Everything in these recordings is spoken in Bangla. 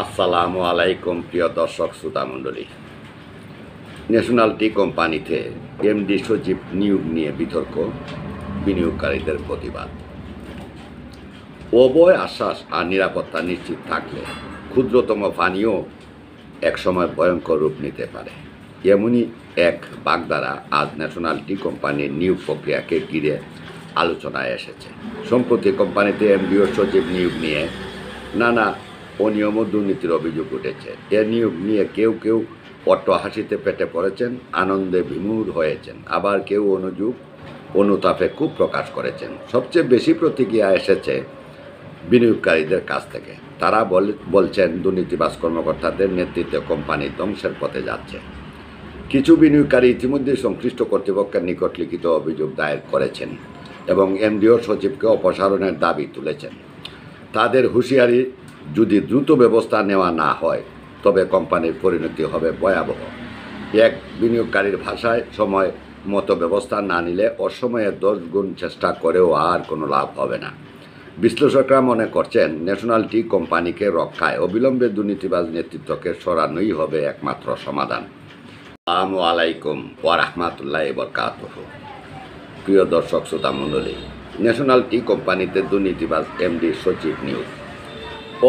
আসসালামু আলাইকুম প্রিয় দর্শক শ্রোতা মণ্ডলী। ন্যাশনাল টি কোম্পানিতে এমডি সচিব নিয়োগ নিয়ে বিতর্ক, বিনিয়োগকারীদের প্রতিবাদ। অভয় আশ্বাস আর নিরাপত্তা নিশ্চিত থাকলে ক্ষুদ্রতম পানীয় একসময় ভয়ঙ্কর রূপ নিতে পারে। এমনই এক বাগধারা আজ ন্যাশনাল টি কোম্পানির নিয়োগ প্রক্রিয়াকে ঘিরে আলোচনায় এসেছে। সম্প্রতি কোম্পানিতে এমডি সচিব নিয়োগ নিয়ে নানা অনিয়ম ও দুর্নীতির অভিযোগ উঠেছে। এ নিয়োগ নিয়ে কেউ কেউ অট্টহাসিতে পেটে পড়েছেন, আনন্দে বিমূঢ় হয়েছেন, আবার কেউ অনুতাপে ক্ষোভ প্রকাশ করেছেন। সবচেয়ে বেশি প্রতিক্রিয়া এসেছে বিনিয়োগকারীদের কাছ থেকে। তারা বলছেন দুর্নীতিবাজ কর্মকর্তাদের নেতৃত্বে কোম্পানি ধ্বংসের পথে যাচ্ছে। কিছু বিনিয়োগকারী ইতিমধ্যে সংশ্লিষ্ট কর্তৃপক্ষের নিকট লিখিত অভিযোগ দায়ের করেছেন এবং এমডিও সচিবকে অপসারণের দাবি তুলেছেন। তাদের হুঁশিয়ারি, যদি দ্রুত ব্যবস্থা নেওয়া না হয় তবে কোম্পানির পরিণতি হবে ভয়াবহ। এক বিনিয়োগকারীর ভাষায়, সময় মতো ব্যবস্থা না নিলে অসময়ে 10 গুণ চেষ্টা করেও আর কোনো লাভ হবে না। বিশ্লেষকরা মনে করছেন ন্যাশনাল টি কোম্পানিকে রক্ষায় অবিলম্বে দুর্নীতিবাজ নেতৃত্বকে সরানোই হবে একমাত্র সমাধান। আসসালামু আলাইকুম ওয়া রাহমাতুল্লাহি ওয়া বারাকাতুহু। প্রিয় দর্শক শ্রোতা মণ্ডলী, ন্যাশনাল টি কোম্পানিতে দুর্নীতিবাজ এমডি সচিব নিয়োগ।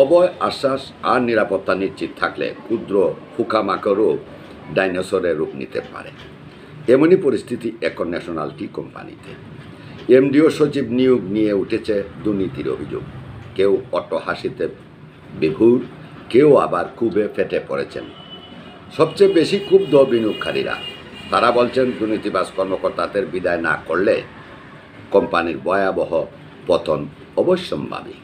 অভয় আশ্বাস আর নিরাপত্তা নিশ্চিত থাকলে ক্ষুদ্র পোকামাকড়ও ডাইনোসরের রূপ নিতে পারে। এমনই পরিস্থিতি এখন ন্যাশনাল টি কোম্পানিতে। এমডিও সচিব নিয়োগ নিয়ে উঠেছে দুর্নীতির অভিযোগ। কেউ অট্টহাসিতে বিভোর, কেউ আবার ক্ষোভে ফেটে পড়েছেন। সবচেয়ে বেশি ক্ষুব্ধ বিনিয়োগকারীরা। তারা বলছেন দুর্নীতিবাজ কর্মকর্তাদের বিদায় না করলে কোম্পানির ভয়াবহ পতন অবশ্যম্ভাবী।